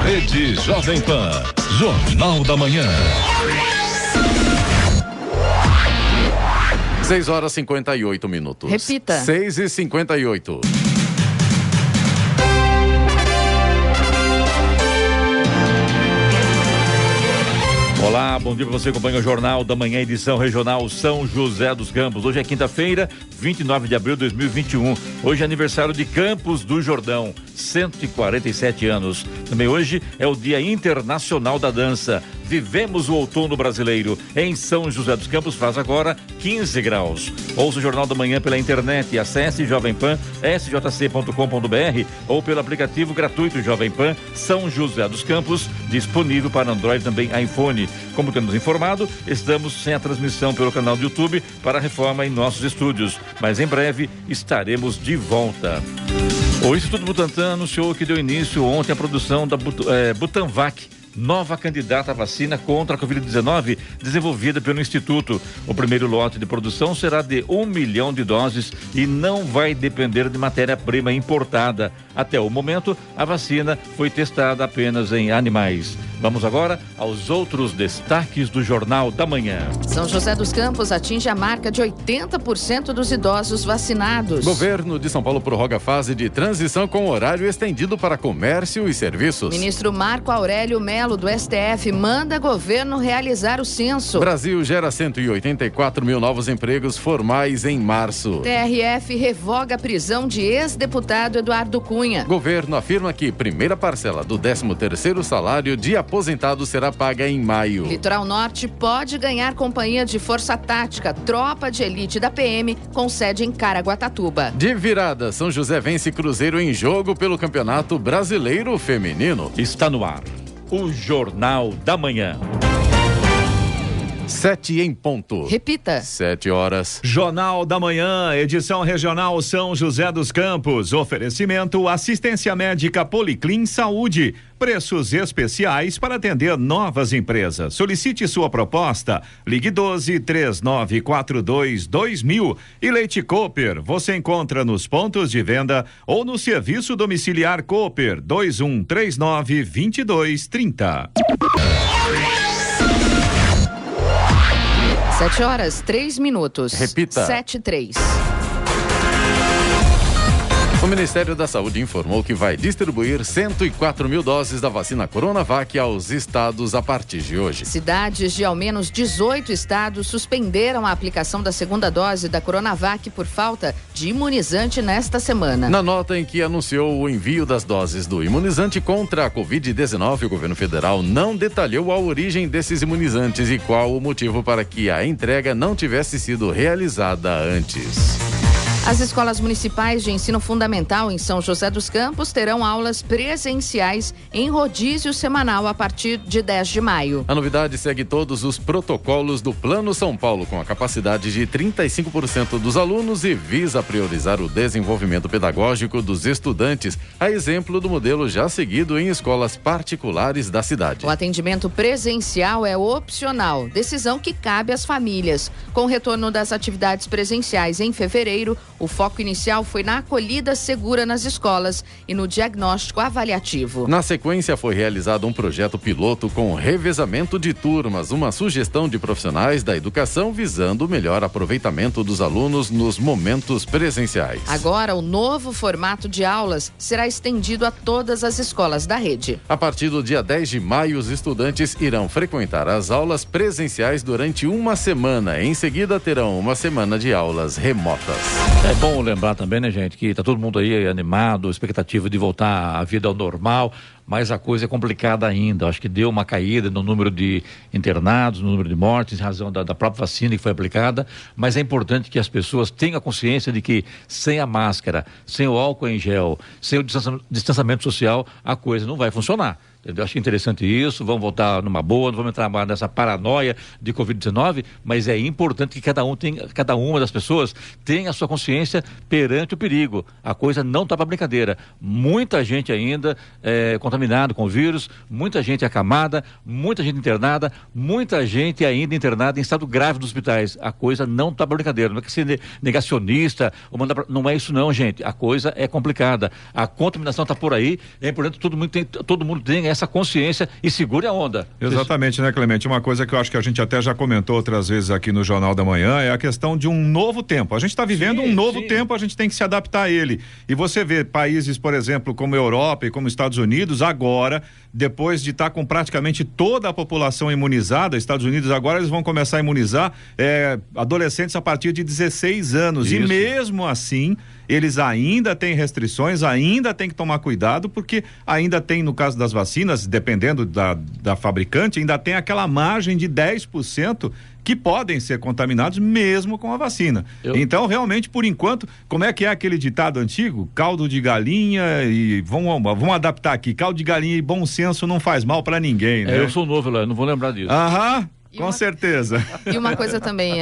Rede Jovem Pan, Jornal da Manhã. 6h58. Repita. 6h58. Olá, bom dia para você, acompanha o Jornal da Manhã, edição regional São José dos Campos. Hoje é quinta-feira, 29 de abril de 2021. Hoje é aniversário de Campos do Jordão, 147 anos. Também hoje é o Dia Internacional da Dança. Vivemos o outono brasileiro. Em São José dos Campos faz agora 15 graus. Ouça o Jornal da Manhã pela internet e acesse Jovem Pan, sjc.com.br ou pelo aplicativo gratuito Jovem Pan São José dos Campos, disponível para Android e também iPhone. Como temos informado, estamos sem a transmissão pelo canal do YouTube para a reforma em nossos estúdios, mas em breve estaremos de volta. O Instituto Butantan anunciou que deu início ontem à produção da Butanvac, nova candidata à vacina contra a Covid-19 desenvolvida pelo Instituto. O primeiro lote de produção será de 1 milhão de doses e não vai depender de matéria-prima importada. Até o momento, a vacina foi testada apenas em animais. Vamos agora aos outros destaques do Jornal da Manhã. São José dos Campos atinge a marca de 80% dos idosos vacinados. Governo de São Paulo prorroga a fase de transição com horário estendido para comércio e serviços. Ministro Marco Aurélio Melo, do STF, manda governo realizar o censo. Brasil gera 184 mil novos empregos formais em março. TRF revoga a prisão de ex-deputado Eduardo Cunha. Governo afirma que primeira parcela do 13º salário de aposentado será paga em maio. Litoral Norte pode ganhar companhia de força tática, tropa de elite da PM, com sede em Caraguatatuba. De virada, São José vence Cruzeiro em jogo pelo Campeonato Brasileiro Feminino. Está no ar o Jornal da Manhã. 7 em ponto. Repita. 7 horas. Jornal da Manhã, edição regional São José dos Campos. Oferecimento assistência médica Policlin Saúde. Preços especiais para atender novas empresas. Solicite sua proposta. Ligue 12-3942-2000. E Leite Cooper, você encontra nos pontos de venda ou no serviço domiciliar Cooper 2139-2230. 7h03. Repita. 7:03. O Ministério da Saúde informou que vai distribuir 104 mil doses da vacina Coronavac aos estados a partir de hoje. Cidades de ao menos 18 estados suspenderam a aplicação da segunda dose da Coronavac por falta de imunizante nesta semana. Na nota em que anunciou o envio das doses do imunizante contra a Covid-19, o governo federal não detalhou a origem desses imunizantes e qual o motivo para que a entrega não tivesse sido realizada antes. As escolas municipais de ensino fundamental em São José dos Campos terão aulas presenciais em rodízio semanal a partir de 10 de maio. A novidade segue todos os protocolos do Plano São Paulo, com a capacidade de 35% dos alunos e visa priorizar o desenvolvimento pedagógico dos estudantes, a exemplo do modelo já seguido em escolas particulares da cidade. O atendimento presencial é opcional, decisão que cabe às famílias. Com o retorno das atividades presenciais em fevereiro, o foco inicial foi na acolhida segura nas escolas e no diagnóstico avaliativo. Na sequência, foi realizado um projeto piloto com revezamento de turmas, uma sugestão de profissionais da educação visando o melhor aproveitamento dos alunos nos momentos presenciais. Agora, o novo formato de aulas será estendido a todas as escolas da rede. A partir do dia 10 de maio, os estudantes irão frequentar as aulas presenciais durante uma semana. Em seguida, terão uma semana de aulas remotas. É bom lembrar também, né, gente, que tá todo mundo aí animado, expectativa de voltar à vida ao normal, mas a coisa é complicada ainda. Acho que deu uma caída no número de internados, no número de mortes, em razão da própria vacina que foi aplicada, mas é importante que as pessoas tenham a consciência de que sem a máscara, sem o álcool em gel, sem o distanciamento social, a coisa não vai funcionar. Eu acho interessante isso, vamos voltar numa boa, não vamos entrar mais nessa paranoia de Covid-19, mas é importante que cada uma das pessoas tenha a sua consciência perante o perigo. A coisa não está para brincadeira. Muita gente ainda contaminada com o vírus, muita gente acamada, muita gente internada, muita gente ainda internada em estado grave nos hospitais. A coisa não está para brincadeira. Não é que ser negacionista, não é isso não, gente. A coisa é complicada. A contaminação está por aí, é importante que todo mundo tenha tenha essa consciência e segure a onda. Exatamente, né, Clemente? Uma coisa que eu acho que a gente até já comentou outras vezes aqui no Jornal da Manhã é a questão de um novo tempo. A gente está vivendo um novo tempo, a gente tem que se adaptar a ele. E você vê países, por exemplo, como Europa e como Estados Unidos, agora, depois de estar com praticamente toda a população imunizada, Estados Unidos agora eles vão começar a imunizar adolescentes a partir de 16 anos. Isso. E mesmo assim, eles ainda têm restrições, ainda tem que tomar cuidado, porque ainda tem, no caso das vacinas, dependendo da fabricante, ainda tem aquela margem de 10% que podem ser contaminados mesmo com a vacina. Então, realmente, por enquanto, como é que é aquele ditado antigo? Caldo de galinha e vamos adaptar aqui, caldo de galinha e bom senso não faz mal para ninguém, né? Eu sou novo, não vou lembrar disso. Aham. Com certeza. E uma coisa também,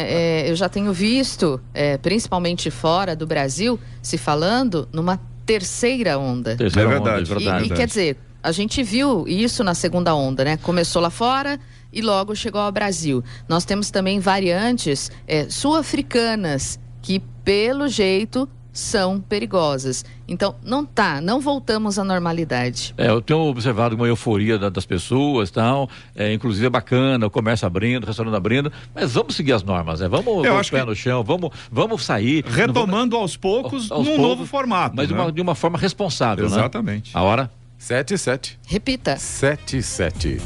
eu já tenho visto, principalmente fora do Brasil, se falando numa terceira onda. É verdade. E quer dizer, a gente viu isso na segunda onda, né? Começou lá fora e logo chegou ao Brasil. Nós temos também variantes sul-africanas que, pelo jeito, são perigosas. Então, não voltamos à normalidade. Eu tenho observado uma euforia das pessoas, tal, inclusive é bacana, o comércio abrindo, o restaurante abrindo, mas vamos seguir as normas, né? Vamos com o pé no chão, vamos sair. Retomando aos poucos, num novo formato. Mas de uma forma responsável, Exatamente. Né? A hora? 7:07. Repita. 7:07.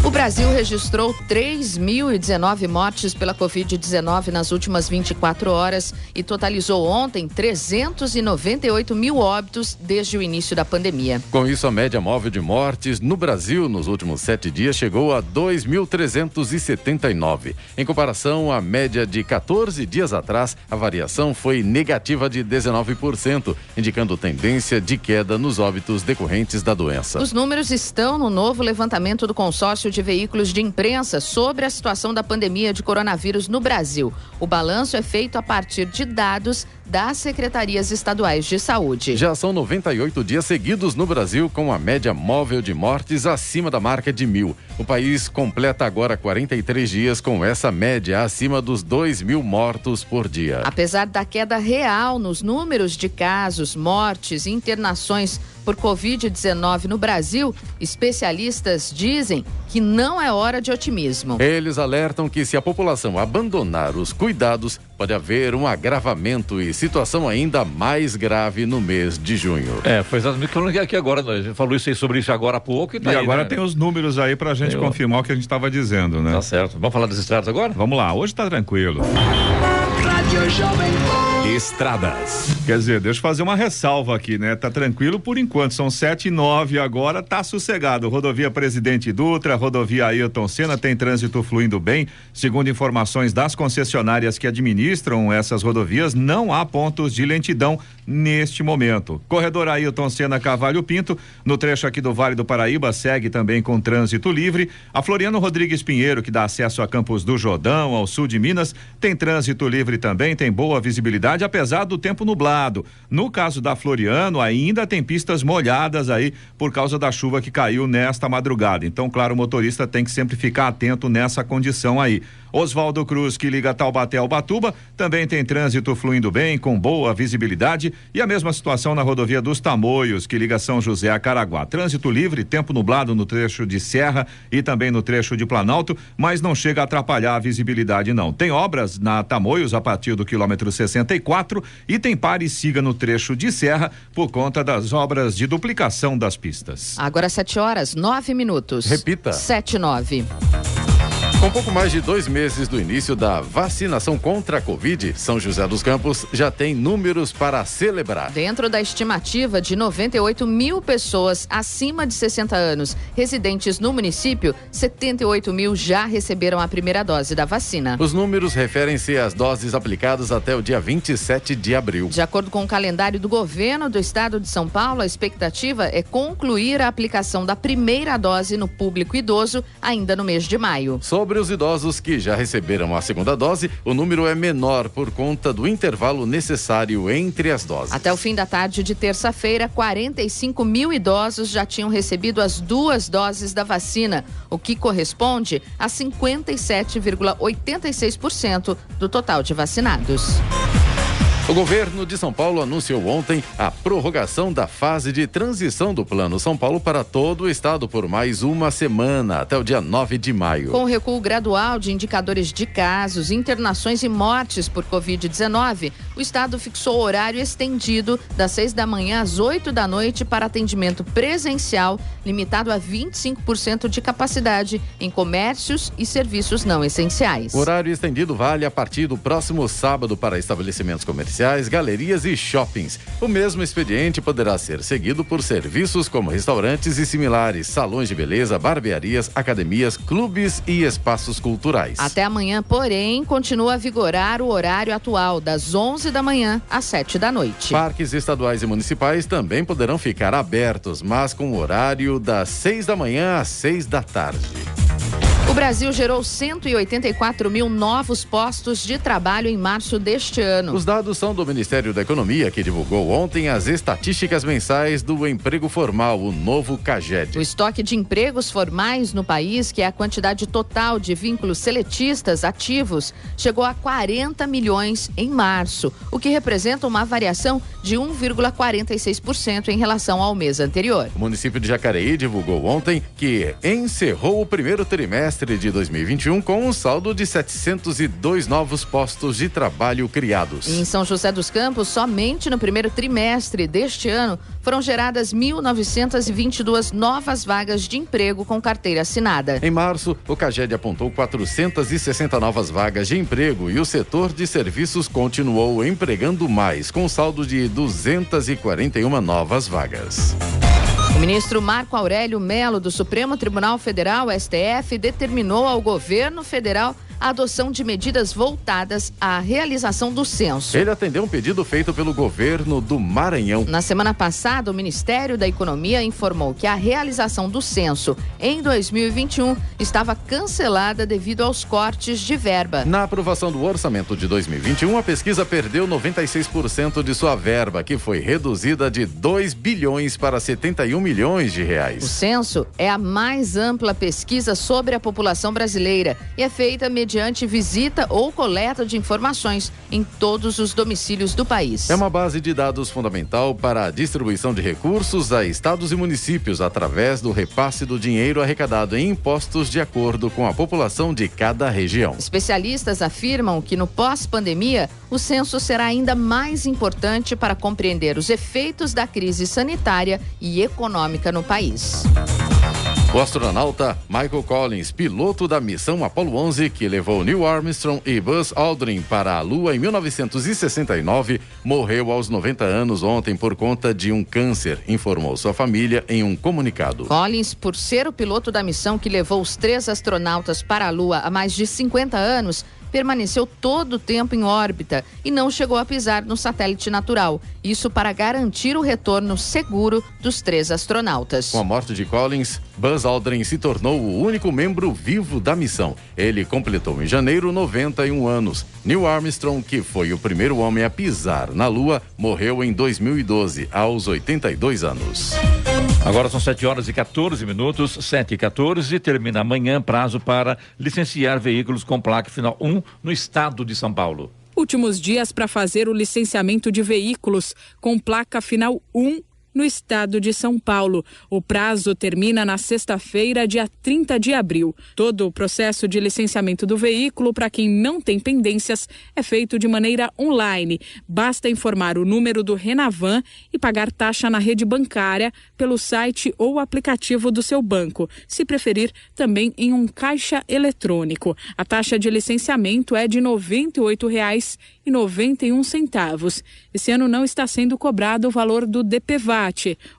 O Brasil registrou 3.019 mortes pela Covid-19 nas últimas 24 horas e totalizou ontem 398 mil óbitos desde o início da pandemia. Com isso, a média móvel de mortes no Brasil nos últimos 7 dias chegou a 2.379. Em comparação à média de 14 dias atrás, a variação foi negativa de 19%, indicando tendência de queda nos óbitos decorrentes da doença. Os números estão no novo levantamento do consórcio de veículos de imprensa sobre a situação da pandemia de coronavírus no Brasil. O balanço é feito a partir de dados das secretarias estaduais de saúde. Já são 98 dias seguidos no Brasil com a média móvel de mortes acima da marca de 1.000. O país completa agora 43 dias com essa média acima dos 2.000 mortos por dia. Apesar da queda real nos números de casos, mortes e internações por Covid-19 no Brasil, especialistas dizem que não é hora de otimismo. Eles alertam que se a população abandonar os cuidados, pode haver um agravamento e situação ainda mais grave no mês de junho. Foi exatamente o que aqui agora, nós falou sobre isso agora há pouco. E agora tem os números aí pra gente confirmar o que a gente estava dizendo, né? Tá certo. Vamos falar das estradas agora? Vamos lá, hoje tá tranquilo. Estradas. Quer dizer, deixa eu fazer uma ressalva aqui, né? Tá tranquilo por enquanto, são 7:09 agora, tá sossegado. Rodovia Presidente Dutra, rodovia Ailton Senna, tem trânsito fluindo bem. Segundo informações das concessionárias que administram essas rodovias, não há pontos de lentidão neste momento. Corredor Ailton Senna Cavalho Pinto, no trecho aqui do Vale do Paraíba, segue também com trânsito livre. A Floriano Rodrigues Pinheiro, que dá acesso a Campos do Jordão, ao sul de Minas, tem trânsito livre também, tem boa visibilidade, apesar do tempo nublado. No caso da Floriano, ainda tem pistas molhadas aí por causa da chuva que caiu nesta madrugada. Então, claro, o motorista tem que sempre ficar atento nessa condição aí. Oswaldo Cruz, que liga Taubaté ao Ubatuba, também tem trânsito fluindo bem, com boa visibilidade, e a mesma situação na rodovia dos Tamoios, que liga São José a Caraguá. Trânsito livre, tempo nublado no trecho de Serra e também no trecho de Planalto, mas não chega a atrapalhar a visibilidade não. Tem obras na Tamoios a partir do quilômetro 64 e tem pare e siga no trecho de Serra por conta das obras de duplicação das pistas. Agora 7:09. Repita. 7:09. Com pouco mais de 2 meses do início da vacinação contra a Covid, São José dos Campos já tem números para celebrar. Dentro da estimativa de 98 mil pessoas acima de 60 anos residentes no município, 78 mil já receberam a primeira dose da vacina. Os números referem-se às doses aplicadas até o dia 27 de abril. De acordo com o calendário do governo do estado de São Paulo, a expectativa é concluir a aplicação da primeira dose no público idoso ainda no mês de maio. Sobre os idosos que já receberam a segunda dose, o número é menor por conta do intervalo necessário entre as doses. Até o fim da tarde de terça-feira, 45 mil idosos já tinham recebido as 2 doses da vacina, o que corresponde a 57,86% do total de vacinados. O governo de São Paulo anunciou ontem a prorrogação da fase de transição do Plano São Paulo para todo o estado por mais uma semana, até o dia 9 de maio. Com o recuo gradual de indicadores de casos, internações e mortes por Covid-19, o estado fixou horário estendido das 6 da manhã às 8 da noite para atendimento presencial, limitado a 25% de capacidade em comércios e serviços não essenciais. O horário estendido vale a partir do próximo sábado para estabelecimentos comerciais, galerias e shoppings. O mesmo expediente poderá ser seguido por serviços como restaurantes e similares, salões de beleza, barbearias, academias, clubes e espaços culturais. Até amanhã, porém, continua a vigorar o horário atual, das 11 da manhã às 7 da noite. Parques estaduais e municipais também poderão ficar abertos, mas com o horário das 6 da manhã às 6 da tarde. O Brasil gerou 184 mil novos postos de trabalho em março deste ano. Os dados são do Ministério da Economia, que divulgou ontem as estatísticas mensais do emprego formal, o novo CAGED. O estoque de empregos formais no país, que é a quantidade total de vínculos seletistas ativos, chegou a 40 milhões em março, o que representa uma variação de 1,46% em relação ao mês anterior. O município de Jacareí divulgou ontem que encerrou o primeiro trimestre de 2021 com um saldo de 702 novos postos de trabalho criados. Em São José dos Campos, somente no primeiro trimestre deste ano, foram geradas 1.922 novas vagas de emprego com carteira assinada. Em março, o CAGED apontou 460 novas vagas de emprego e o setor de serviços continuou empregando mais, com saldo de 241 novas vagas. O ministro Marco Aurélio Mello, do Supremo Tribunal Federal, STF, determinou ao governo federal a adoção de medidas voltadas à realização do censo. Ele atendeu um pedido feito pelo governo do Maranhão. Na semana passada, o Ministério da Economia informou que a realização do censo em 2021 estava cancelada devido aos cortes de verba. Na aprovação do orçamento de 2021, a pesquisa perdeu 96% de sua verba, que foi reduzida de 2 bilhões para 71 milhões de reais. O censo é a mais ampla pesquisa sobre a população brasileira e é feita mediante visita ou coleta de informações em todos os domicílios do país. É uma base de dados fundamental para a distribuição de recursos a estados e municípios através do repasse do dinheiro arrecadado em impostos de acordo com a população de cada região. Especialistas afirmam que no pós-pandemia, o censo será ainda mais importante para compreender os efeitos da crise sanitária e econômica no país. O astronauta Michael Collins, piloto da missão Apollo 11, que levou Neil Armstrong e Buzz Aldrin para a Lua em 1969, morreu aos 90 anos ontem por conta de um câncer, informou sua família em um comunicado. Collins, por ser o piloto da missão que levou os 3 astronautas para a Lua há mais de 50 anos, permaneceu todo o tempo em órbita e não chegou a pisar no satélite natural. Isso para garantir o retorno seguro dos 3 astronautas. Com a morte de Collins, Buzz Aldrin se tornou o único membro vivo da missão. Ele completou em janeiro 91 anos. Neil Armstrong, que foi o primeiro homem a pisar na Lua, morreu em 2012, aos 82 anos. Agora são 7h14, 7h14, termina amanhã prazo para licenciar veículos com placa final 1 no estado de São Paulo. Últimos dias para fazer o licenciamento de veículos com placa final 1 no estado de São Paulo. O prazo termina na sexta-feira, dia 30 de abril. Todo o processo de licenciamento do veículo, para quem não tem pendências, é feito de maneira online. Basta informar o número do Renavan e pagar taxa na rede bancária pelo site ou aplicativo do seu banco. Se preferir, também em um caixa eletrônico. A taxa de licenciamento é de R$ 98,91. Esse ano não está sendo cobrado o valor do DPVAT,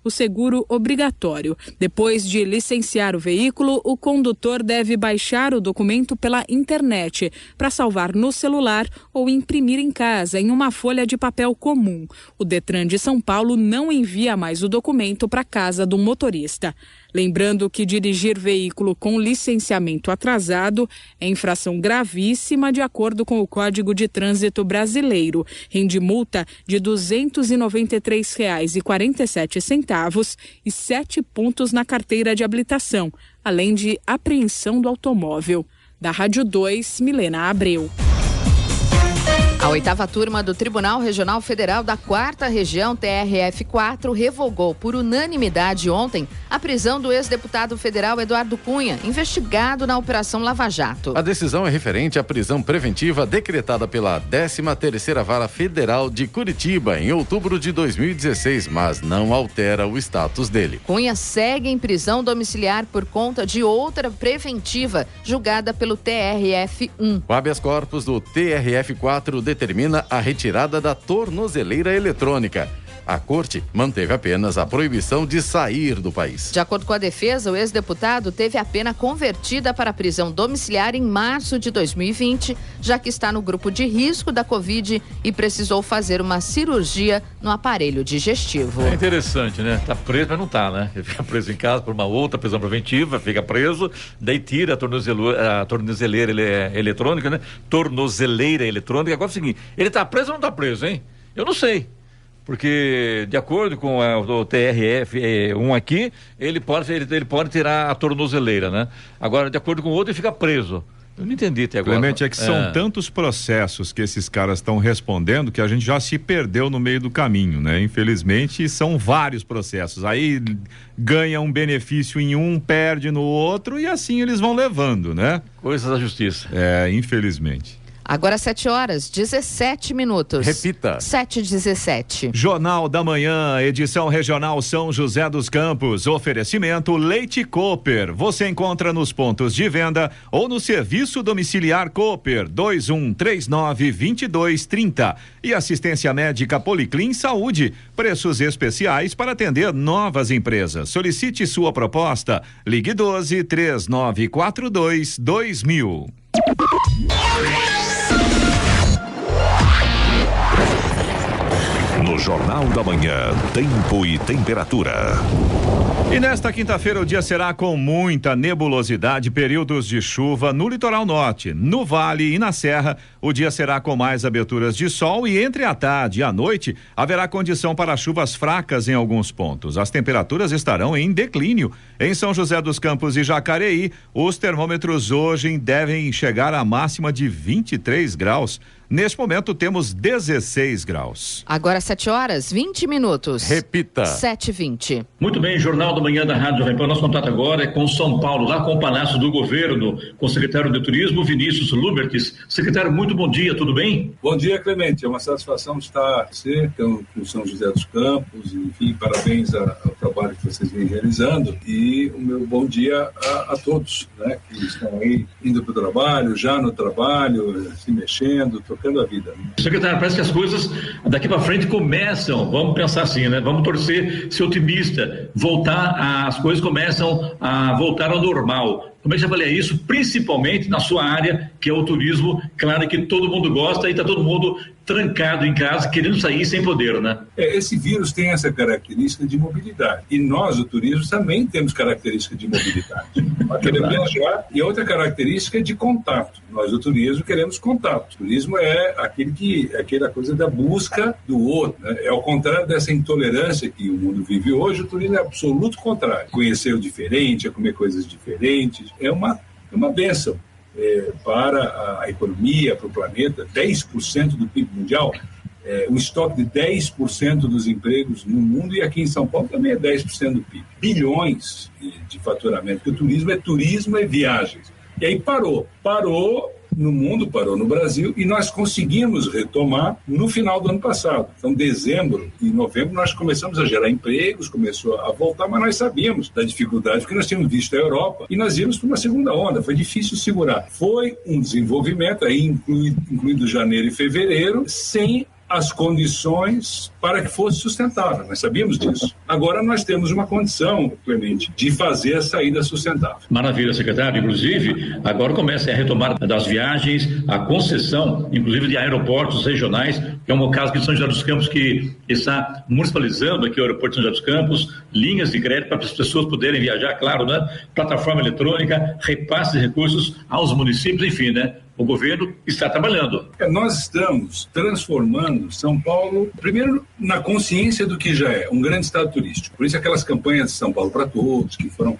o seguro obrigatório. Depois de licenciar o veículo, o condutor deve baixar o documento pela internet para salvar no celular ou imprimir em casa em uma folha de papel comum. O Detran de São Paulo não envia mais o documento para a casa do motorista. Lembrando que dirigir veículo com licenciamento atrasado é infração gravíssima de acordo com o Código de Trânsito Brasileiro. Rende multa de R$ 293,47 e 7 pontos na carteira de habilitação, além de apreensão do automóvel. Da Rádio 2, Milena Abreu. A 8ª turma do Tribunal Regional Federal da 4ª Região, TRF4, revogou por unanimidade ontem a prisão do ex-deputado federal Eduardo Cunha, investigado na Operação Lava Jato. A decisão é referente à prisão preventiva decretada pela 13ª Vara Federal de Curitiba em outubro de 2016, mas não altera o status dele. Cunha segue em prisão domiciliar por conta de outra preventiva julgada pelo TRF1. O habeas corpus do TRF4 determina a retirada da tornozeleira eletrônica. A corte manteve apenas a proibição de sair do país. De acordo com a defesa, o ex-deputado teve a pena convertida para prisão domiciliar em março de 2020, já que está no grupo de risco da Covid e precisou fazer uma cirurgia no aparelho digestivo. É interessante, né? Tá preso, mas não tá, né? Ele fica preso em casa por uma outra prisão preventiva, fica preso, daí tira a tornozeleira eletrônica, né? Tornozeleira eletrônica. Agora é o seguinte, ele tá preso ou não tá preso, hein? Eu não sei. Porque, de acordo com o TRF1 aqui, ele pode tirar a tornozeleira, né? Agora, de acordo com o outro, ele fica preso. Eu não entendi até agora. Clemente, é que são tantos processos que esses caras estão respondendo que a gente já se perdeu no meio do caminho, né? Infelizmente, são vários processos. Aí ganha um benefício em um, perde no outro e assim eles vão levando, né? Coisas da justiça. Infelizmente. Agora 7h17. Repita. 7h17. Jornal da Manhã, edição regional São José dos Campos. Oferecimento Leite Cooper. Você encontra nos pontos de venda ou no serviço domiciliar Cooper 2139-2230. E assistência médica Policlin Saúde. Preços especiais para atender novas empresas. Solicite sua proposta. Ligue 12-3942-2000. No Jornal da Manhã, tempo e temperatura. E nesta quinta-feira o dia será com muita nebulosidade, períodos de chuva no litoral norte, no vale e na serra. O dia será com mais aberturas de sol e entre a tarde e a noite haverá condição para chuvas fracas em alguns pontos. As temperaturas estarão em declínio. Em São José dos Campos e Jacareí, os termômetros hoje devem chegar à máxima de 23 graus. Neste momento temos 16 graus. Agora 7h20. Repita. 7h20. Muito bem, Jornal da Manhã da Rádio Jovem Pan. Nosso contato agora é com São Paulo, lá com o Palácio do Governo, com o secretário de Turismo, Vinícius Lubertes. Secretário, muito bom dia, tudo bem? Bom dia, Clemente. É uma satisfação estar com São José dos Campos. Enfim, parabéns ao trabalho que vocês vêm realizando. E o meu bom dia a todos, né, que estão aí indo para o trabalho, já no trabalho, se mexendo, tocando a vida. Secretário, parece que as coisas daqui para frente começam, vamos pensar assim, né? Vamos torcer, ser otimista, as coisas começam a voltar ao normal. Como é que você avalia isso, principalmente na sua área, que é o turismo? Claro que todo mundo gosta e está todo mundo trancado em casa, querendo sair sem poder, né? Esse vírus tem essa característica de mobilidade. E nós, o turismo, também temos característica de mobilidade. Nós queremos viajar. E outra característica é de contato. Nós, o turismo, queremos contato. O turismo é aquela coisa da busca do outro, né? É ao contrário dessa intolerância que o mundo vive hoje, o turismo é absoluto contrário. Conhecer o diferente, é comer coisas diferentes. É uma bênção. Para a economia, para o planeta, 10% do PIB mundial, um estoque de 10% dos empregos no mundo, e aqui em São Paulo também é 10% do PIB. Bilhões de faturamento, porque o turismo é viagens. E aí parou no mundo, parou no Brasil, e nós conseguimos retomar no final do ano passado. Então, dezembro e novembro, nós começamos a gerar empregos, começou a voltar, mas nós sabíamos da dificuldade, porque nós tínhamos visto a Europa, e nós íamos para uma segunda onda, foi difícil segurar. Foi um desenvolvimento, aí incluindo janeiro e fevereiro, sem as condições para que fosse sustentável. Nós sabíamos disso. Agora nós temos uma condição, Clemente, de fazer a saída sustentável. Maravilha, secretário. Inclusive, agora começa a retomada das viagens, a concessão, inclusive de aeroportos regionais, que é um caso aqui de São José dos Campos, que está municipalizando aqui o aeroporto de São José dos Campos, linhas de crédito para as pessoas poderem viajar, claro, né? Plataforma eletrônica, repasse de recursos aos municípios, enfim, né? O governo está trabalhando. Nós estamos transformando São Paulo, primeiro, na consciência do que já é um grande estado turístico. Por isso aquelas campanhas de São Paulo para Todos, que foram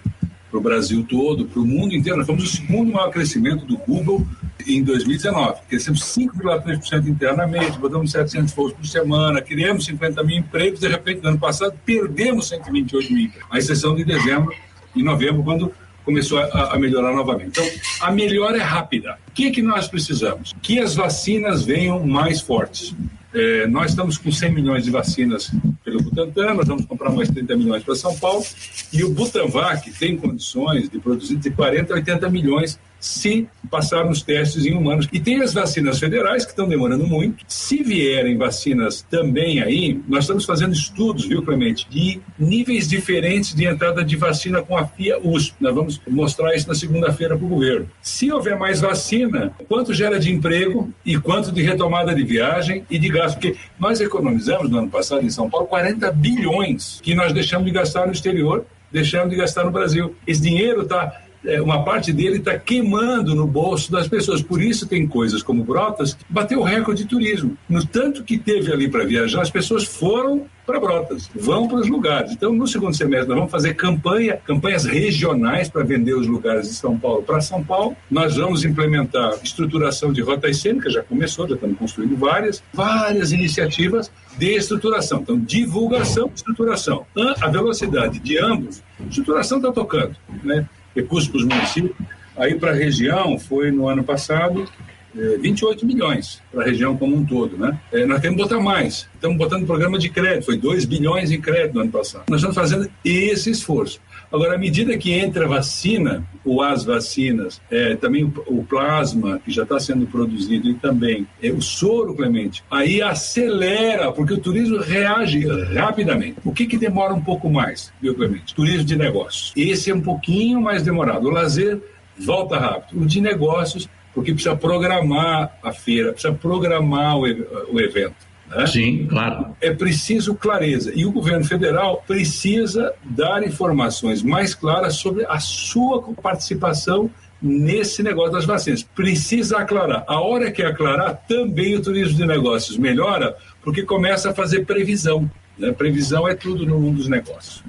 para o Brasil todo, para o mundo inteiro. Nós fomos o segundo maior crescimento do Google em 2019. Crescemos 5,3% internamente, botamos 700 voos por semana, criamos 50 mil empregos, de repente, no ano passado, perdemos 128 mil empregos, à exceção de dezembro e novembro, quando começou a melhorar novamente. Então, a melhora é rápida. O que nós precisamos? Que as vacinas venham mais fortes. Nós estamos com 100 milhões de vacinas pelo Butantan, nós vamos comprar mais 30 milhões para São Paulo, e o Butanvac tem condições de produzir de 40 a 80 milhões se passar nos testes em humanos. E tem as vacinas federais que estão demorando muito. Se vierem vacinas também aí, nós estamos fazendo estudos, viu, Clemente, de níveis diferentes de entrada de vacina com a FIA-USP. Nós vamos mostrar isso na segunda-feira para o governo. Se houver mais vacina, quanto gera de emprego e quanto de retomada de viagem e de gasto? Porque nós economizamos no ano passado em São Paulo 40 bilhões que nós deixamos de gastar no exterior, deixamos de gastar no Brasil. Esse dinheiro está... uma parte dele está queimando no bolso das pessoas. Por isso tem coisas como Brotas que bateu o recorde de turismo. No tanto que teve ali para viajar, as pessoas foram para Brotas, vão para os lugares. Então, no segundo semestre, nós vamos fazer campanhas regionais para vender os lugares de São Paulo para São Paulo. Nós vamos implementar estruturação de rotas cênicas, já começou, já estamos construindo várias iniciativas de estruturação. Então, divulgação, estruturação. A velocidade de ambos, estruturação está tocando, né? Recursos para os municípios. Aí para a região foi no ano passado 28 milhões para a região como um todo, né? Nós temos que botar mais. Estamos botando programa de crédito, foi 2 bilhões em crédito no ano passado. Nós estamos fazendo esse esforço. Agora, à medida que entra a vacina, ou as vacinas, também o plasma, que já está sendo produzido, e também o soro, Clemente, aí acelera, porque o turismo reage rapidamente. O que demora um pouco mais, viu, Clemente? Turismo de negócios. Esse é um pouquinho mais demorado. O lazer volta rápido. O de negócios, porque precisa programar a feira, precisa programar o evento. Né? Sim, claro. É preciso clareza. E o governo federal precisa dar informações mais claras sobre a sua participação nesse negócio das vacinas. Precisa aclarar. A hora que aclarar, também o turismo de negócios melhora, porque começa a fazer previsão. Né? Previsão é tudo no mundo dos negócios.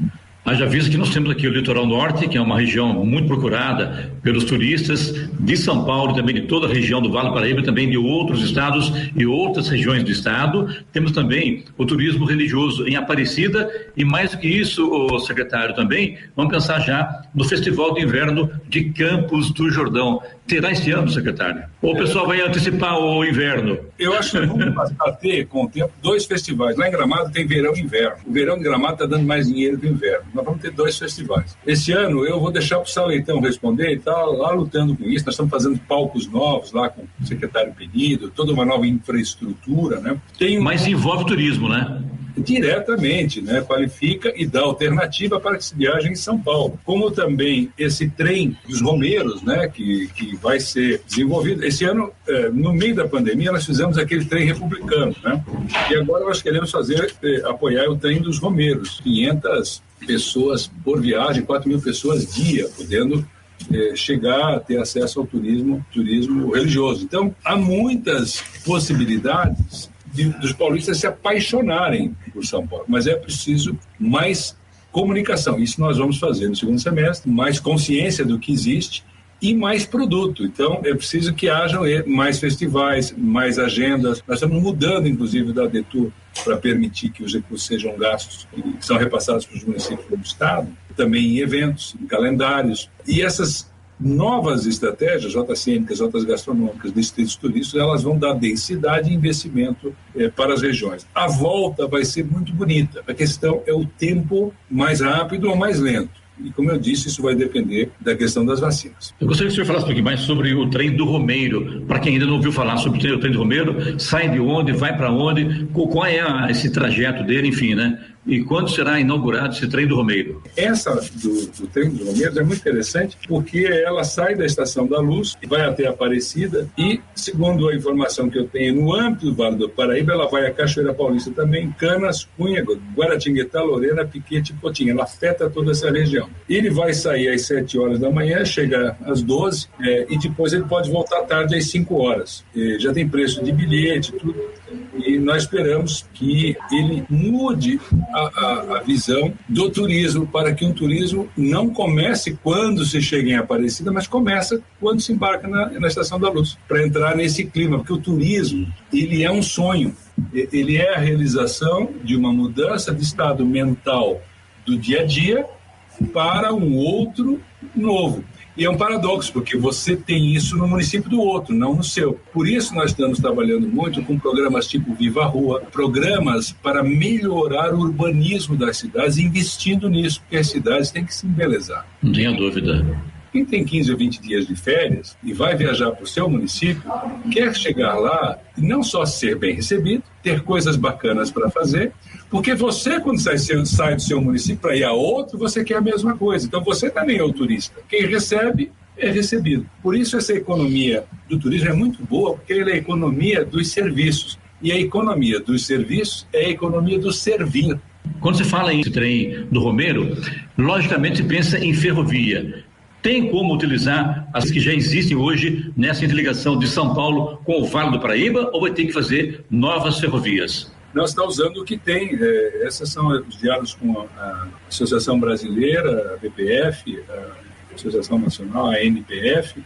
Haja vista que nós temos aqui o Litoral Norte, que é uma região muito procurada pelos turistas de São Paulo, também de toda a região do Vale do Paraíba, também de outros estados e outras regiões do estado. Temos também o turismo religioso em Aparecida e, mais do que isso, o secretário, também vamos pensar já no Festival de Inverno de Campos do Jordão. Terá este ano, secretário? Ou o pessoal vai antecipar o inverno? Eu acho que vamos ter, com o tempo, 2 festivais. Lá em Gramado tem verão e inverno. O verão de Gramado está dando mais dinheiro que o inverno. Nós vamos ter 2 festivais. Esse ano eu vou deixar para o Saleitão responder, e está lá lutando com isso. Nós estamos fazendo palcos novos lá com o secretário Penido, toda uma nova infraestrutura, né? Mas envolve turismo, né? Diretamente, né? Qualifica e dá alternativa para que se viaje em São Paulo. Como também esse trem dos Romeiros, né? Que vai ser desenvolvido. Esse ano, no meio da pandemia, nós fizemos aquele trem republicano, né? E agora nós queremos apoiar o trem dos Romeiros, 500 pessoas por viagem, 4 mil pessoas dia, podendo chegar a ter acesso ao turismo religioso. Então, há muitas possibilidades dos paulistas se apaixonarem por São Paulo, mas é preciso mais comunicação. Isso nós vamos fazer no segundo semestre, mais consciência do que existe e mais produto. Então, é preciso que hajam mais festivais, mais agendas. Nós estamos mudando, inclusive, da DETUR para permitir que os recursos sejam gastos e são repassados para os municípios do Estado, também em eventos, em calendários. E essas novas estratégias, rotas cênicas, rotas gastronômicas, distritos turísticos, elas vão dar densidade e investimento para as regiões. A volta vai ser muito bonita. A questão é o tempo mais rápido ou mais lento. E, como eu disse, isso vai depender da questão das vacinas. Eu gostaria que o senhor falasse um pouquinho mais sobre o trem do Romeiro. Para quem ainda não ouviu falar sobre o trem do Romeiro, sai de onde, vai para onde, qual é esse trajeto dele, enfim, né? E quando será inaugurado esse trem do Romeiro? Essa do trem do Romeiro é muito interessante porque ela sai da Estação da Luz e vai até Aparecida e, segundo a informação que eu tenho, no âmbito do Vale do Paraíba, ela vai a Cachoeira Paulista também, Canas, Cunha, Guaratinguetá, Lorena, Piquete e Potinha. Ela afeta toda essa região. Ele vai sair às 7 horas da manhã, chega às 12 e depois ele pode voltar tarde às 5 horas. Já tem preço de bilhete, tudo. E nós esperamos que ele mude a visão do turismo, para que um turismo não comece quando se chega em Aparecida, mas começa quando se embarca na Estação da Luz, para entrar nesse clima, porque o turismo, ele é um sonho, ele é a realização de uma mudança de estado mental do dia a dia para um outro novo. E é um paradoxo, porque você tem isso no município do outro, não no seu. Por isso nós estamos trabalhando muito com programas tipo Viva a Rua, programas para melhorar o urbanismo das cidades, investindo nisso, porque as cidades têm que se embelezar. Não tenha dúvida. Quem tem 15 ou 20 dias de férias e vai viajar para o seu município, quer chegar lá e não só ser bem recebido, ter coisas bacanas para fazer, porque você, quando sai do seu município para ir a outro, você quer a mesma coisa. Então, você também é o turista. Quem recebe é recebido. Por isso, essa economia do turismo é muito boa, porque ela é a economia dos serviços. E a economia dos serviços é a economia do servir. Quando se fala em trem do Romeiro, logicamente se pensa em ferrovia. Tem como utilizar as que já existem hoje nessa interligação de São Paulo com o Vale do Paraíba, ou vai ter que fazer novas ferrovias? Nós estamos usando o que tem. Esses são os diálogos com a Associação Brasileira, a BPF, a Associação Nacional, a NPF,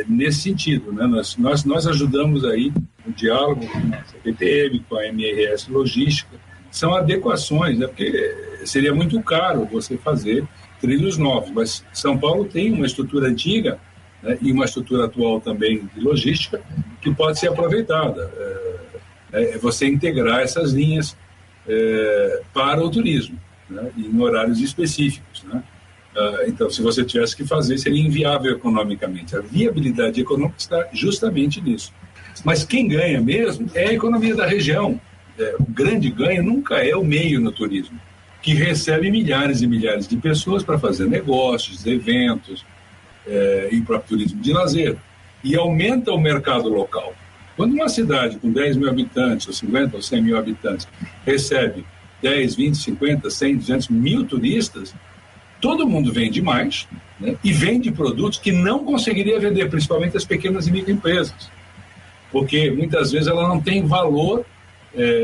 nesse sentido, né? Nós ajudamos aí o diálogo com a CPTM, com a MRS Logística. São adequações, né? Porque seria muito caro você fazer trilhos novos, mas São Paulo tem uma estrutura antiga, né, e uma estrutura atual também de logística que pode ser aproveitada. É você integrar essas linhas para o turismo, né, em horários específicos, né? Então, se você tivesse que fazer, seria inviável economicamente. A viabilidade econômica está justamente nisso. Mas quem ganha mesmo é a economia da região. O grande ganho nunca é o meio no turismo, que recebe milhares e milhares de pessoas para fazer negócios, eventos, e o próprio turismo de lazer, e aumenta o mercado local. Quando uma cidade com 10 mil habitantes, ou 50 ou 100 mil habitantes, recebe 10, 20, 50, 100, 200 mil turistas, todo mundo vende mais, né, e vende produtos que não conseguiria vender, principalmente as pequenas e microempresas, porque muitas vezes ela não tem valor,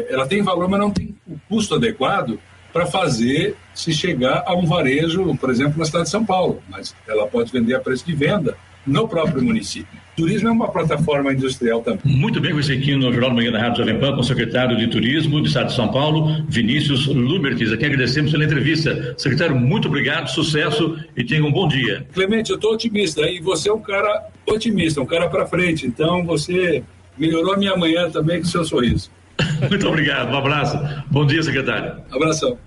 ela tem valor, mas não tem o custo adequado para fazer se chegar a um varejo, por exemplo, na cidade de São Paulo, mas ela pode vender a preço de venda no próprio município. O turismo é uma plataforma industrial também. Muito bem, você aqui no Jornal da Manhã da Rádio Jovem Pan, com o secretário de Turismo do Estado de São Paulo, Vinícius Lumertz. Aqui agradecemos pela entrevista. Secretário, muito obrigado, sucesso e tenha um bom dia. Clemente, eu estou otimista e você é um cara otimista, um cara para frente, então você melhorou a minha manhã também com o seu sorriso. Muito obrigado, um abraço. Bom dia, secretário. Abração.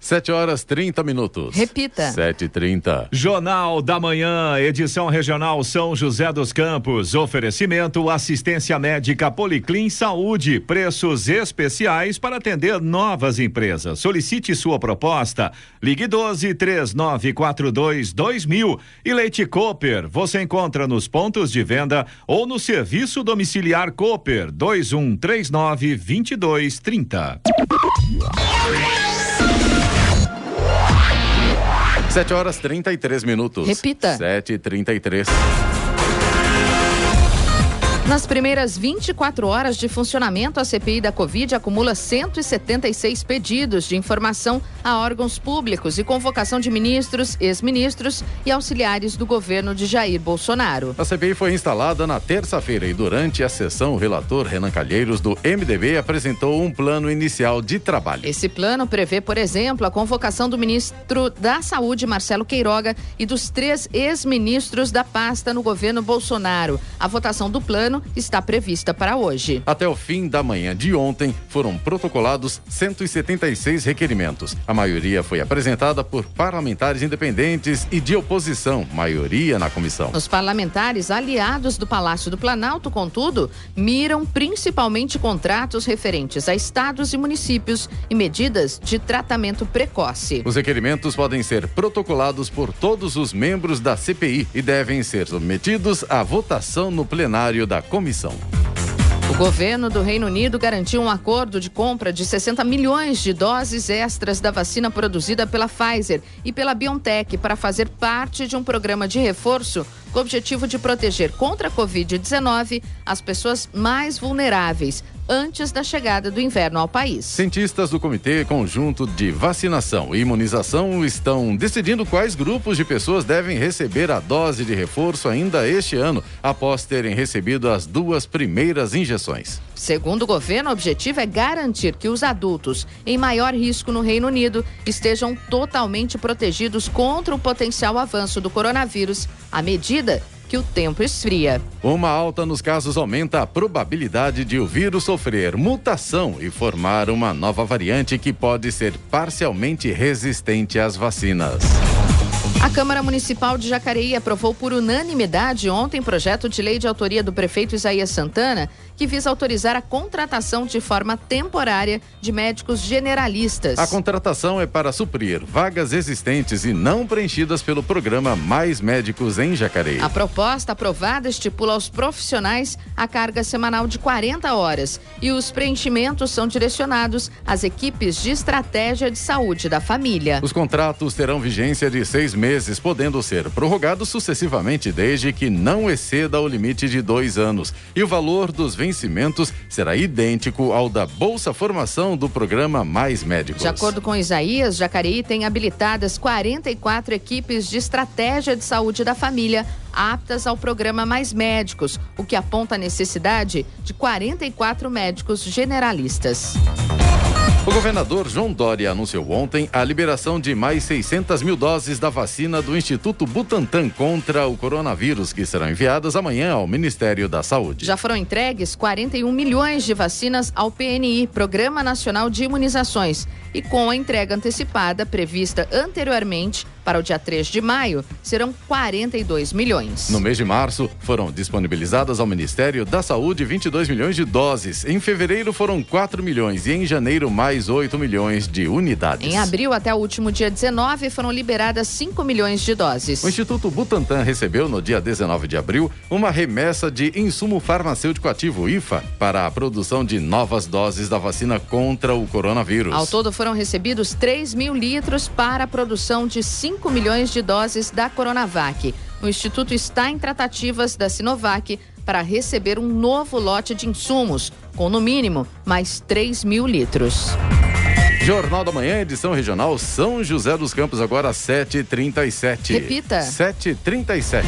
7h30. Repita. 7h30. Jornal da Manhã, edição regional São José dos Campos. Oferecimento assistência médica Policlin Saúde. Preços especiais para atender novas empresas. Solicite sua proposta. Ligue 12-3942-2000. E Leite Cooper. Você encontra nos pontos de venda ou no serviço domiciliar Cooper 2139-2230. 7h33. Repita. 7h33. Nas primeiras 24 horas de funcionamento, a CPI da Covid acumula 176 pedidos de informação a órgãos públicos e convocação de ministros, ex-ministros e auxiliares do governo de Jair Bolsonaro. A CPI foi instalada na terça-feira e durante a sessão, o relator Renan Calheiros, do MDB, apresentou um plano inicial de trabalho. Esse plano prevê, por exemplo, a convocação do ministro da Saúde, Marcelo Queiroga, e dos 3 ex-ministros da pasta no governo Bolsonaro. A votação do plano está prevista para hoje. Até o fim da manhã de ontem, foram protocolados 176 requerimentos. A maioria foi apresentada por parlamentares independentes e de oposição, maioria na comissão. Os parlamentares aliados do Palácio do Planalto, contudo, miram principalmente contratos referentes a estados e municípios e medidas de tratamento precoce. Os requerimentos podem ser protocolados por todos os membros da CPI e devem ser submetidos à votação no plenário da comissão. O governo do Reino Unido garantiu um acordo de compra de 60 milhões de doses extras da vacina produzida pela Pfizer e pela BioNTech para fazer parte de um programa de reforço com o objetivo de proteger contra a Covid-19 as pessoas mais vulneráveis, antes da chegada do inverno ao país. Cientistas do Comitê Conjunto de Vacinação e Imunização estão decidindo quais grupos de pessoas devem receber a dose de reforço ainda este ano, após terem recebido as 2 primeiras injeções. Segundo o governo, o objetivo é garantir que os adultos em maior risco no Reino Unido estejam totalmente protegidos contra o potencial avanço do coronavírus, à medida que o tempo esfria. Uma alta nos casos aumenta a probabilidade de o vírus sofrer mutação e formar uma nova variante que pode ser parcialmente resistente às vacinas. A Câmara Municipal de Jacareí aprovou por unanimidade ontem projeto de lei de autoria do prefeito Isaías Santana, que visa autorizar a contratação de forma temporária de médicos generalistas. A contratação é para suprir vagas existentes e não preenchidas pelo programa Mais Médicos em Jacareí. A proposta aprovada estipula aos profissionais a carga semanal de 40 horas e os preenchimentos são direcionados às equipes de estratégia de saúde da família. Os contratos terão vigência de 6 meses, podendo ser prorrogados sucessivamente desde que não exceda o limite de 2 anos. E o valor dos vencimentos será idêntico ao da Bolsa Formação do programa Mais Médicos. De acordo com Isaías, Jacareí tem habilitadas 44 equipes de estratégia de saúde da família aptas ao programa Mais Médicos, o que aponta a necessidade de 44 médicos generalistas. O governador João Dória anunciou ontem a liberação de mais 600 mil doses da vacina do Instituto Butantan contra o coronavírus, que serão enviadas amanhã ao Ministério da Saúde. Já foram entregues 41 milhões de vacinas ao PNI, Programa Nacional de Imunizações, e com a entrega antecipada prevista anteriormente para o dia 3 de maio, serão 42 milhões. No mês de março, foram disponibilizadas ao Ministério da Saúde 22 milhões de doses. Em fevereiro, foram 4 milhões e em janeiro, mais 8 milhões de unidades. Em abril, até o último dia 19, foram liberadas 5 milhões de doses. O Instituto Butantan recebeu, no dia 19 de abril, uma remessa de insumo farmacêutico ativo, IFA, para a produção de novas doses da vacina contra o coronavírus. Ao todo, foram recebidos 3 mil litros para a produção de 5 milhões de doses da Coronavac. O Instituto está em tratativas da Sinovac para receber um novo lote de insumos, com no mínimo mais 3 mil litros. Jornal da Manhã, edição regional São José dos Campos, agora 7h37. Repita. 7h37.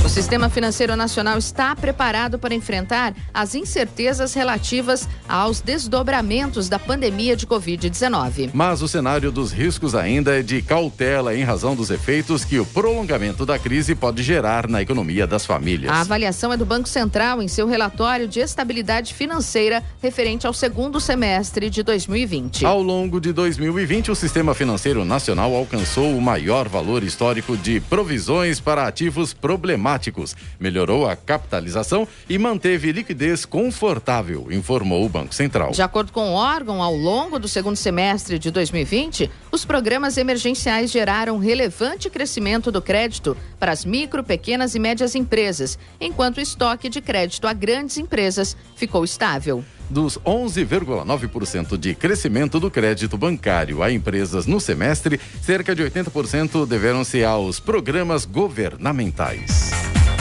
O Sistema Financeiro Nacional está preparado para enfrentar as incertezas relativas aos desdobramentos da pandemia de Covid-19. Mas o cenário dos riscos ainda é de cautela em razão dos efeitos que o prolongamento da crise pode gerar na economia das famílias. A avaliação é do Banco Central em seu relatório de estabilidade financeira referente ao segundo semestre de 2020. Ao longo de 2020, o Sistema Financeiro Nacional alcançou o maior valor histórico de provisões para ativos problemáticos, melhorou a capitalização e manteve liquidez confortável, informou o Banco Central. De acordo com o órgão, ao longo do segundo semestre de 2020, os programas emergenciais geraram relevante crescimento do crédito para as micro, pequenas e médias empresas, enquanto o estoque de crédito a grandes empresas ficou estável. Dos 11,9% de crescimento do crédito bancário a empresas no semestre, cerca de 80% deveram-se aos programas governamentais.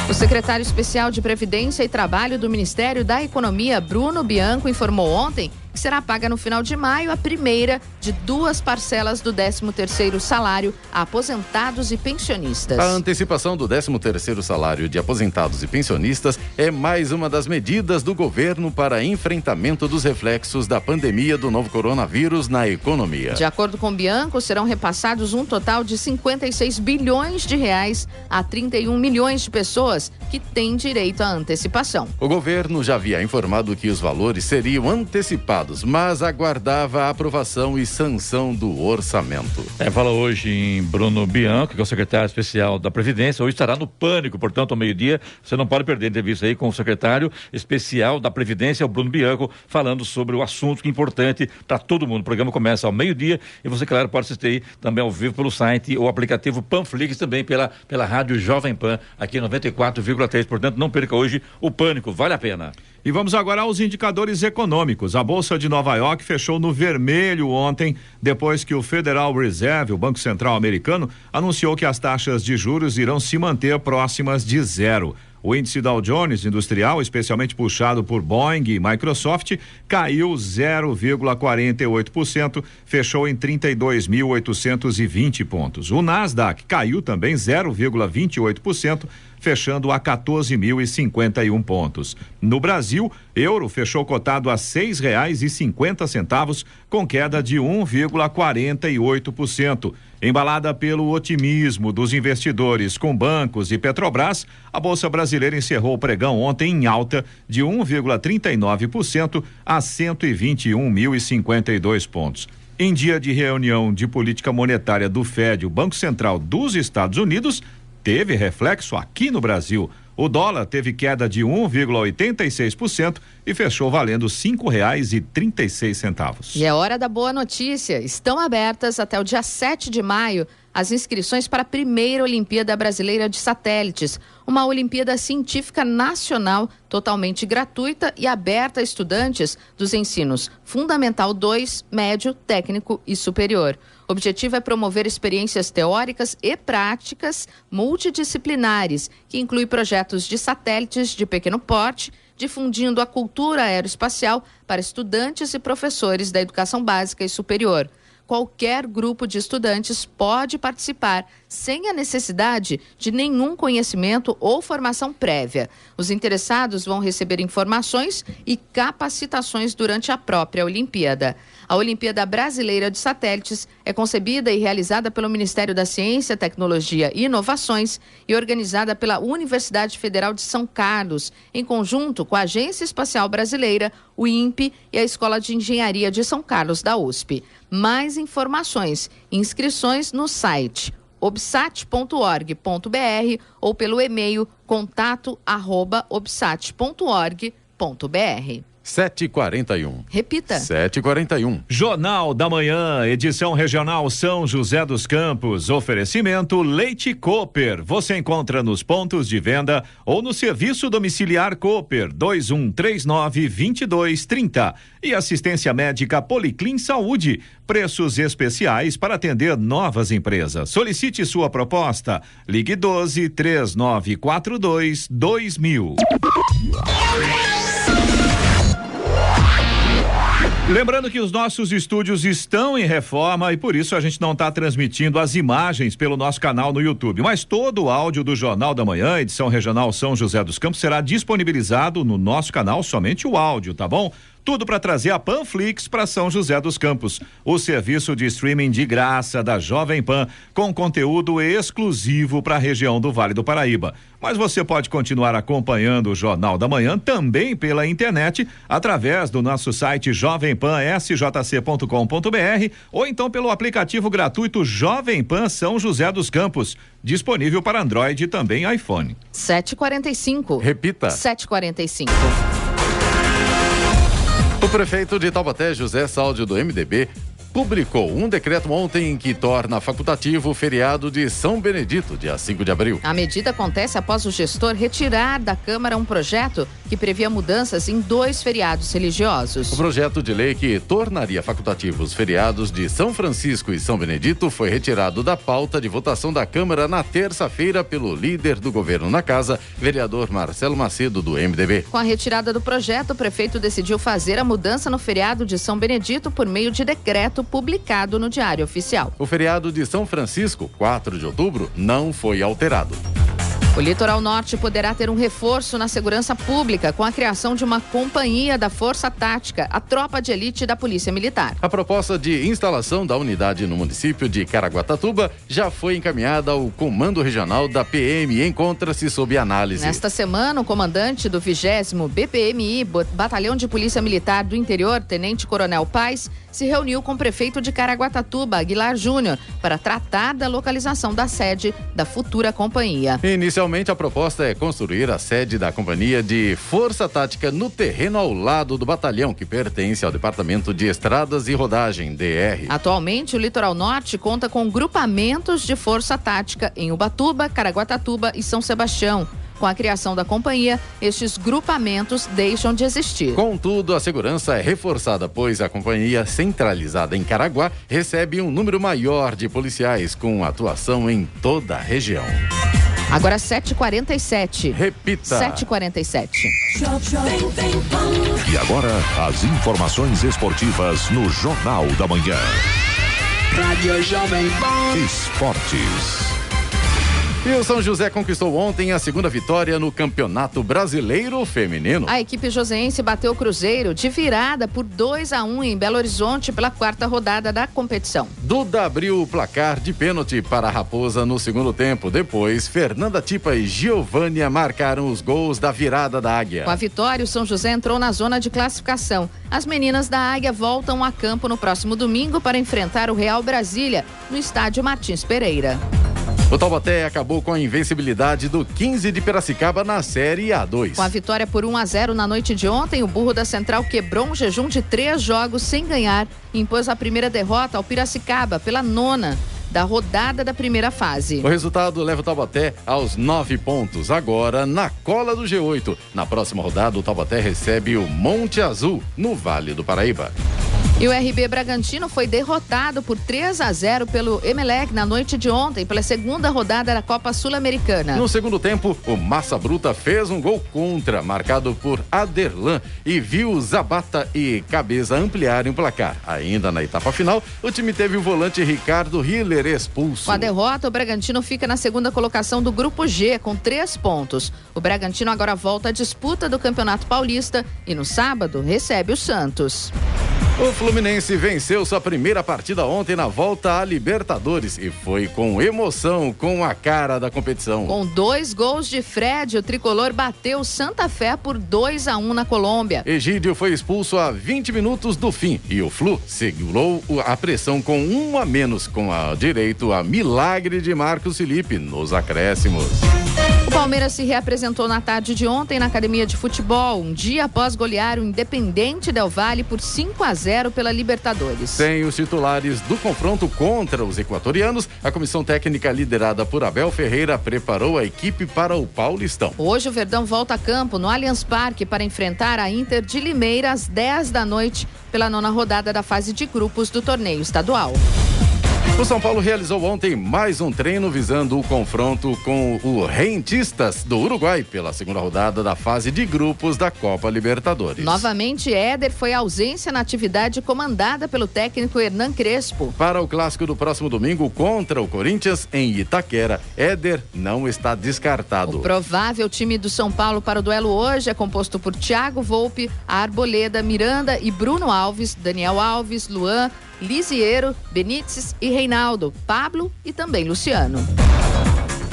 O secretário especial de Previdência e Trabalho do Ministério da Economia, Bruno Bianco, informou ontem que será paga no final de maio a primeira de 2 parcelas do 13º salário a aposentados e pensionistas. A antecipação do 13º salário de aposentados e pensionistas é mais uma das medidas do governo para enfrentamento dos reflexos da pandemia do novo coronavírus na economia. De acordo com Bianco, serão repassados um total de 56 bilhões de reais a 31 milhões de pessoas que têm direito à antecipação. O governo já havia informado que os valores seriam antecipados, mas aguardava a aprovação e sanção do orçamento. Fala hoje em Bruno Bianco, que é o secretário especial da Previdência. Hoje estará no Pânico, portanto, ao meio-dia. Você não pode perder a entrevista aí com o secretário especial da Previdência, o Bruno Bianco, falando sobre o assunto que é importante para todo mundo. O programa começa ao meio-dia e você, claro, pode assistir aí também ao vivo pelo site ou aplicativo Panflix, também pela Rádio Jovem Pan, aqui 94,3. Portanto, não perca hoje o Pânico, vale a pena. E vamos agora aos indicadores econômicos. A Bolsa de Nova York fechou no vermelho ontem, depois que o Federal Reserve, o Banco Central americano, anunciou que as taxas de juros irão se manter próximas de zero. O índice Dow Jones Industrial, especialmente puxado por Boeing e Microsoft, caiu 0,48%, fechou em 32.820 pontos. O Nasdaq caiu também 0,28%, fechando a 14.051 pontos. No Brasil, euro fechou cotado a R$6,50, com queda de 1,48%. Embalada pelo otimismo dos investidores com bancos e Petrobras, a Bolsa Brasileira encerrou o pregão ontem em alta de 1,39% a 121.052 pontos. Em dia de reunião de política monetária do FED, o Banco Central dos Estados Unidos, teve reflexo aqui no Brasil. O dólar teve queda de 1,86% e fechou valendo R$5,36. E é hora da boa notícia. Estão abertas até o dia 7 de maio as inscrições para a primeira Olimpíada Brasileira de Satélites, uma Olimpíada Científica Nacional totalmente gratuita e aberta a estudantes dos ensinos Fundamental 2, Médio, Técnico e Superior. O objetivo é promover experiências teóricas e práticas multidisciplinares, que inclui projetos de satélites de pequeno porte, difundindo a cultura aeroespacial para estudantes e professores da educação básica e superior. Qualquer grupo de estudantes pode participar sem a necessidade de nenhum conhecimento ou formação prévia. Os interessados vão receber informações e capacitações durante a própria Olimpíada. A Olimpíada Brasileira de Satélites é concebida e realizada pelo Ministério da Ciência, Tecnologia e Inovações e organizada pela Universidade Federal de São Carlos, em conjunto com a Agência Espacial Brasileira, o INPE e a Escola de Engenharia de São Carlos da USP. Mais informações e inscrições no site obsat.org.br ou pelo e-mail contato@obsat.org.br. 7h41. Repita. 7h41. Jornal da Manhã, edição regional São José dos Campos. Oferecimento Leite Cooper. Você encontra nos pontos de venda ou no serviço domiciliar Cooper 2139-2230. E assistência médica Policlin Saúde. Preços especiais para atender novas empresas. Solicite sua proposta. Ligue 12-3942-2000. Lembrando que os nossos estúdios estão em reforma e por isso a gente não está transmitindo as imagens pelo nosso canal no YouTube, mas todo o áudio do Jornal da Manhã, edição regional São José dos Campos, será disponibilizado no nosso canal, somente o áudio, tá bom? Tudo para trazer a Panflix para São José dos Campos, o serviço de streaming de graça da Jovem Pan, com conteúdo exclusivo para a região do Vale do Paraíba. Mas você pode continuar acompanhando o Jornal da Manhã também pela internet, através do nosso site jovempansjc.com.br ou então pelo aplicativo gratuito Jovem Pan São José dos Campos, disponível para Android e também iPhone. 7h45. Repita. 7h45. O prefeito de Taubaté, José Saldio, do MDB, publicou um decreto ontem que torna facultativo o feriado de São Benedito, dia 5 de abril. A medida acontece após o gestor retirar da Câmara um projeto que previa mudanças em 2 feriados religiosos. O projeto de lei que tornaria facultativos os feriados de São Francisco e São Benedito foi retirado da pauta de votação da Câmara na terça-feira pelo líder do governo na casa, vereador Marcelo Macedo, do MDB. Com a retirada do projeto, o prefeito decidiu fazer a mudança no feriado de São Benedito por meio de decreto publicado no Diário Oficial. O feriado de São Francisco, 4 de outubro, não foi alterado. O Litoral Norte poderá ter um reforço na segurança pública com a criação de uma companhia da Força Tática, a tropa de elite da Polícia Militar. A proposta de instalação da unidade no município de Caraguatatuba já foi encaminhada ao Comando Regional da PM e encontra-se sob análise. Nesta semana, o comandante do 20º BPMI, Batalhão de Polícia Militar do Interior, Tenente Coronel Paes, se reuniu com o prefeito de Caraguatatuba, Aguilar Júnior, para tratar da localização da sede da futura companhia. Inicialmente, a proposta é construir a sede da Companhia de Força Tática no terreno ao lado do batalhão, que pertence ao Departamento de Estradas e Rodagem, DR. Atualmente, o Litoral Norte conta com grupamentos de Força Tática em Ubatuba, Caraguatatuba e São Sebastião. Com a criação da companhia, estes grupamentos deixam de existir. Contudo, a segurança é reforçada, pois a companhia centralizada em Caraguá recebe um número maior de policiais com atuação em toda a região. Agora 7h47. Repita. 7h47. E agora, as informações esportivas no Jornal da Manhã. Rádio Jovem Pan. Esportes. E o São José conquistou ontem a segunda vitória no Campeonato Brasileiro Feminino. A equipe joseense bateu o Cruzeiro de virada por 2-1 em Belo Horizonte pela 4ª rodada da competição. Duda abriu o placar de pênalti para a Raposa no segundo tempo. Depois, Fernanda Tipa e Giovânia marcaram os gols da virada da Águia. Com a vitória, o São José entrou na zona de classificação. As meninas da Águia voltam a campo no próximo domingo para enfrentar o Real Brasília no estádio Martins Pereira. O Taubaté acabou com a invencibilidade do 15 de Piracicaba na Série A2. Com a vitória por 1-0 na noite de ontem, o Burro da Central quebrou um jejum de 3 jogos sem ganhar e impôs a primeira derrota ao Piracicaba pela 9ª da rodada da primeira fase. O resultado leva o Taubaté aos 9 pontos, agora na cola do G8. Na próxima rodada, o Taubaté recebe o Monte Azul, no Vale do Paraíba. E o RB Bragantino foi derrotado por 3-0 pelo Emelec na noite de ontem, pela segunda rodada da Copa Sul-Americana. No segundo tempo, o Massa Bruta fez um gol contra, marcado por Aderlan, e viu Zabata e Cabeça ampliarem o placar. Ainda na etapa final, o time teve o volante Ricardo Hiller expulso. Com a derrota, o Bragantino fica na segunda colocação do Grupo G, com 3 pontos. O Bragantino agora volta à disputa do Campeonato Paulista e no sábado recebe o Santos. O Fluminense venceu sua primeira partida ontem na volta à Libertadores e foi com emoção, com a cara da competição. Com 2 gols de Fred, o tricolor bateu Santa Fé por 2-1 na Colômbia. Egídio foi expulso a 20 minutos do fim e o Flu segurou a pressão com 1 a menos, com a direito a milagre de Marcos Felipe nos acréscimos. O Palmeiras se reapresentou na tarde de ontem na academia de futebol, um dia após golear o Independente Del Valle por 5-0 pela Libertadores. Sem os titulares do confronto contra os equatorianos, a comissão técnica liderada por Abel Ferreira preparou a equipe para o Paulistão. Hoje o Verdão volta a campo no Allianz Parque para enfrentar a Inter de Limeira às 10 da noite pela 9ª rodada da fase de grupos do torneio estadual. O São Paulo realizou ontem mais um treino visando o confronto com o Rentistas do Uruguai pela segunda rodada da fase de grupos da Copa Libertadores. Novamente, Éder foi ausência na atividade comandada pelo técnico Hernan Crespo. Para o clássico do próximo domingo contra o Corinthians em Itaquera, Éder não está descartado. O provável time do São Paulo para o duelo hoje é composto por Thiago Volpe, Arboleda, Miranda e Bruno Alves, Daniel Alves, Luan, Lisiero, Benítez e Reinaldo, Pablo e também Luciano.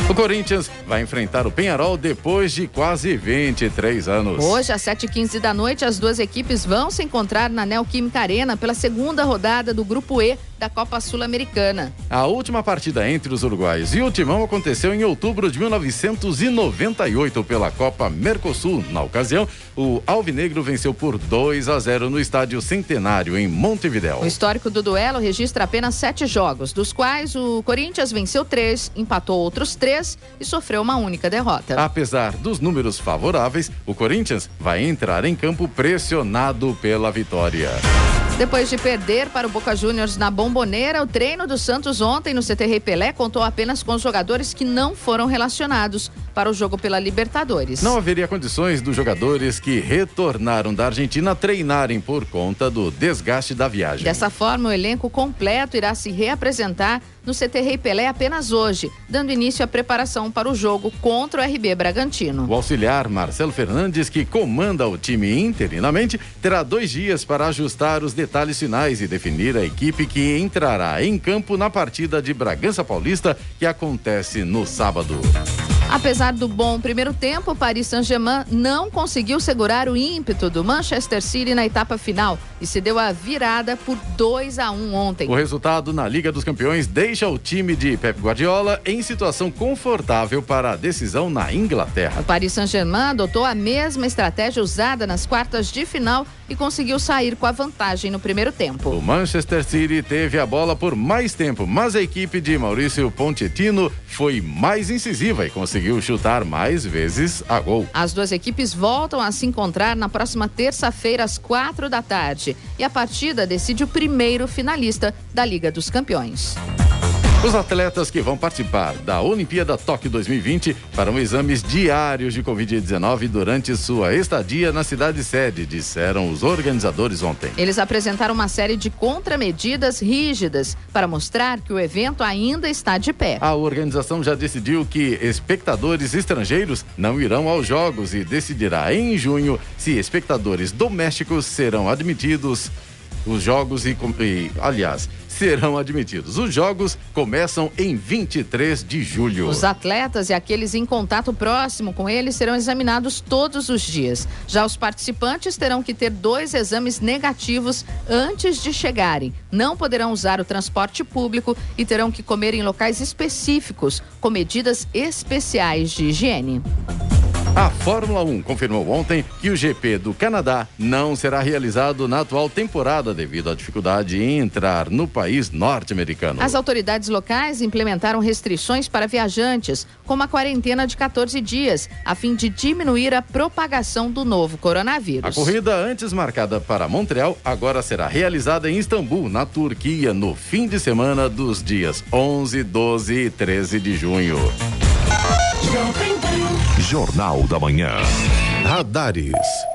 O Corinthians vai enfrentar o Peñarol depois de quase 23 anos. Hoje, às 7h15 da noite, as duas equipes vão se encontrar na Neoquímica Arena pela segunda rodada do Grupo E da Copa Sul-Americana. A última partida entre os uruguaios e o Timão aconteceu em outubro de 1998 pela Copa Mercosul. Na ocasião, o Alvinegro venceu por 2-0 no Estádio Centenário, em Montevidéu. O histórico do duelo registra apenas 7 jogos, dos quais o Corinthians venceu 3, empatou outros 3 e sofreu uma única derrota. Apesar dos números favoráveis, o Corinthians vai entrar em campo pressionado pela vitória. Depois de perder para o Boca Juniors na Bombonera, o treino do Santos ontem no CT Rei Pelé contou apenas com os jogadores que não foram relacionados para o jogo pela Libertadores. Não haveria condições dos jogadores que retornaram da Argentina treinarem por conta do desgaste da viagem. Dessa forma, o elenco completo irá se reapresentar no CT Rei Pelé apenas hoje, dando início à preparação para o jogo contra o RB Bragantino. O auxiliar Marcelo Fernandes, que comanda o time interinamente, terá 2 dias para ajustar os detalhes finais e definir a equipe que entrará em campo na partida de Bragança Paulista, que acontece no sábado. Apesar do bom primeiro tempo, o Paris Saint-Germain não conseguiu segurar o ímpeto do Manchester City na etapa final e se deu a virada por 2-1 ontem. O resultado na Liga dos Campeões deixa o time de Pep Guardiola em situação confortável para a decisão na Inglaterra. O Paris Saint-Germain adotou a mesma estratégia usada nas quartas de final e conseguiu sair com a vantagem no primeiro tempo. O Manchester City teve a bola por mais tempo, mas a equipe de Maurício Pochettino foi mais incisiva e conseguiu chutar mais vezes a gol. As duas equipes voltam a se encontrar na próxima terça-feira às 4 da tarde e a partida decide o primeiro finalista da Liga dos Campeões. Os atletas que vão participar da Olimpíada Tóquio 2020 farão exames diários de Covid-19 durante sua estadia na cidade-sede, disseram os organizadores ontem. Eles apresentaram uma série de contramedidas rígidas para mostrar que o evento ainda está de pé. A organização já decidiu que espectadores estrangeiros não irão aos Jogos e decidirá em junho se espectadores domésticos serão admitidos. Serão admitidos. Os jogos começam em 23 de julho. Os atletas e aqueles em contato próximo com eles serão examinados todos os dias. Já os participantes terão que ter 2 exames negativos antes de chegarem. Não poderão usar o transporte público e terão que comer em locais específicos, com medidas especiais de higiene. A Fórmula 1 confirmou ontem que o GP do Canadá não será realizado na atual temporada devido à dificuldade em entrar no país norte-americano. As autoridades locais implementaram restrições para viajantes, como a quarentena de 14 dias, a fim de diminuir a propagação do novo coronavírus. A corrida, antes marcada para Montreal, agora será realizada em Istambul, na Turquia, no fim de semana dos dias 11, 12 e 13 de junho. Jornal da Manhã. Radares.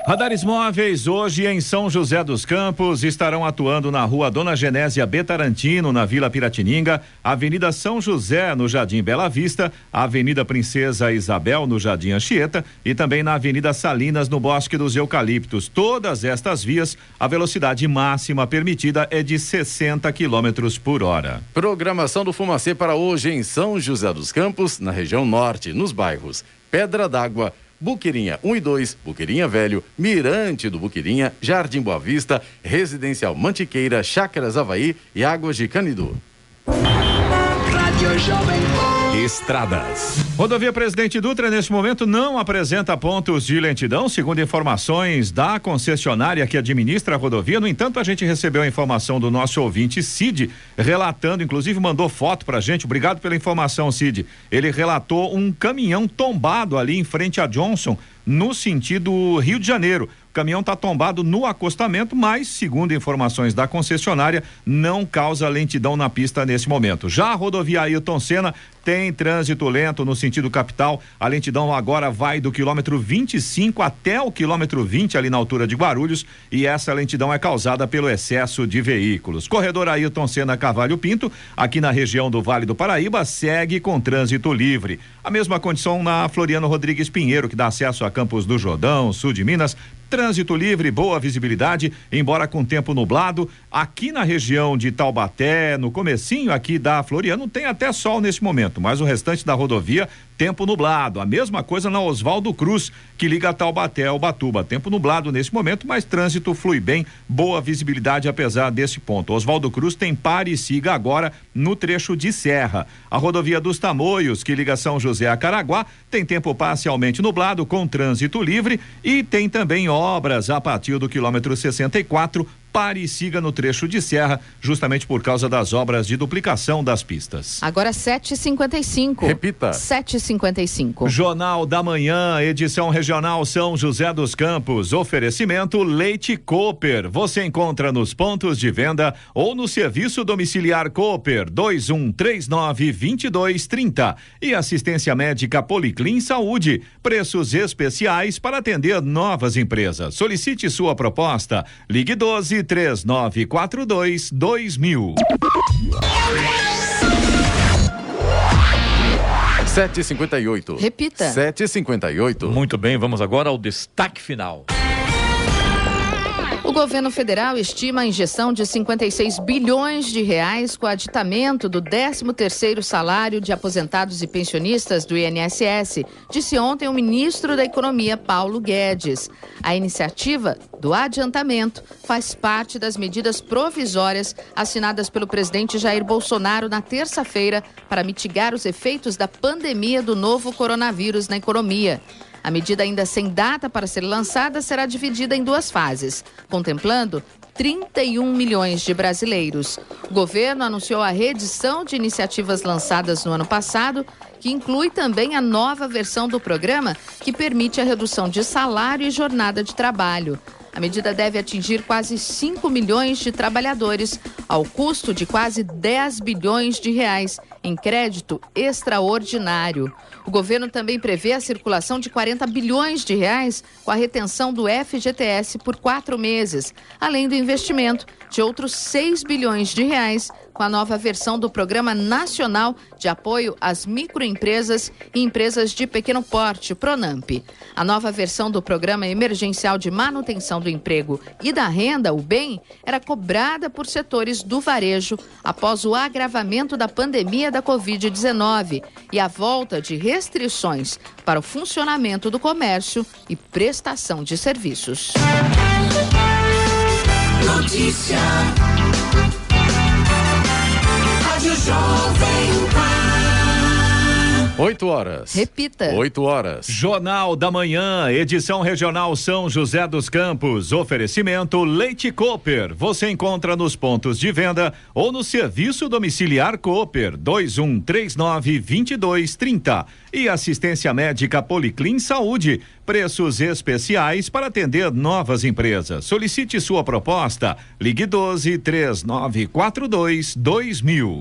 Radares móveis hoje em São José dos Campos estarão atuando na rua Dona Genésia B. Tarantino, na Vila Piratininga, Avenida São José, no Jardim Bela Vista, Avenida Princesa Isabel, no Jardim Anchieta e também na Avenida Salinas, no Bosque dos Eucaliptos. Todas estas vias, a velocidade máxima permitida é de 60 km por hora. Programação do Fumacê para hoje em São José dos Campos, na região norte, nos bairros Pedra d'Água, Buquirinha 1 e 2, Buquirinha Velho, Mirante do Buquirinha, Jardim Boa Vista, Residencial Mantiqueira, Chácaras Havaí e Águas de Canidu. Rádio Jovem Pan. Estradas. Rodovia Presidente Dutra, neste momento, não apresenta pontos de lentidão, segundo informações da concessionária que administra a rodovia. No entanto, a gente recebeu a informação do nosso ouvinte Cid, relatando, inclusive mandou foto pra gente. Obrigado pela informação, Cid. Ele relatou um caminhão tombado ali em frente a Johnson, no sentido Rio de Janeiro. O caminhão está tombado no acostamento, mas, segundo informações da concessionária, não causa lentidão na pista nesse momento. Já a rodovia Ailton Senna tem trânsito lento no sentido capital. A lentidão agora vai do quilômetro 25 até o quilômetro 20, ali na altura de Guarulhos, e essa lentidão é causada pelo excesso de veículos. Corredor Ailton Senna Carvalho Pinto, aqui na região do Vale do Paraíba, segue com trânsito livre. A mesma condição na Floriano Rodrigues Pinheiro, que dá acesso a Campos do Jordão, sul de Minas. Trânsito livre, boa visibilidade, embora com tempo nublado. Aqui na região de Taubaté, no comecinho aqui da Floriano, tem até sol nesse momento, mas o restante da rodovia, tempo nublado. A mesma coisa na Oswaldo Cruz, que liga Taubaté ao Ubatuba. Tempo nublado nesse momento, mas trânsito flui bem, boa visibilidade apesar desse ponto. Oswaldo Cruz tem pare e siga agora no trecho de serra. A rodovia dos Tamoios, que liga São José a Caraguá, tem tempo parcialmente nublado, com trânsito livre, e tem também obras a partir do quilômetro 64, pare e siga no trecho de serra, justamente por causa das obras de duplicação das pistas. Agora 7h55. Repita. 7h55. Jornal da Manhã, edição regional São José dos Campos. Oferecimento Leite Cooper. Você encontra nos pontos de venda ou no serviço domiciliar Cooper 2139-2230. E assistência médica Policlin Saúde. Preços especiais para atender novas empresas. Solicite sua proposta. Ligue 123942-2000. 7h58. Repita. 7h58. Muito bem, vamos agora ao destaque final. O governo federal estima a injeção de 56 bilhões de reais com o aditamento do 13º salário de aposentados e pensionistas do INSS, disse ontem o ministro da Economia, Paulo Guedes. A iniciativa do adiantamento faz parte das medidas provisórias assinadas pelo presidente Jair Bolsonaro na terça-feira para mitigar os efeitos da pandemia do novo coronavírus na economia. A medida, ainda sem data para ser lançada, será dividida em 2 fases, contemplando 31 milhões de brasileiros. O governo anunciou a reedição de iniciativas lançadas no ano passado, que inclui também a nova versão do programa, que permite a redução de salário e jornada de trabalho. A medida deve atingir quase 5 milhões de trabalhadores, ao custo de quase 10 bilhões de reais em crédito extraordinário. O governo também prevê a circulação de 40 bilhões de reais com a retenção do FGTS por 4 meses, além do investimento de outros 6 bilhões de reais com a nova versão do Programa Nacional de Apoio às Microempresas e Empresas de Pequeno Porte, PRONAMP. A nova versão do Programa Emergencial de Manutenção do Emprego e da Renda, o BEM, era cobrada por setores do varejo após o agravamento da pandemia da Covid-19 e a volta de restrições para o funcionamento do comércio e prestação de serviços. Notícia. Rádio Jovem Pan. 8 horas. Repita. 8 horas. Jornal da Manhã, edição regional São José dos Campos. Oferecimento Leite Cooper. Você encontra nos pontos de venda ou no serviço domiciliar Cooper 2139-2230. E assistência médica Policlin Saúde. Preços especiais para atender novas empresas. Solicite sua proposta. Ligue 12 3942 2000.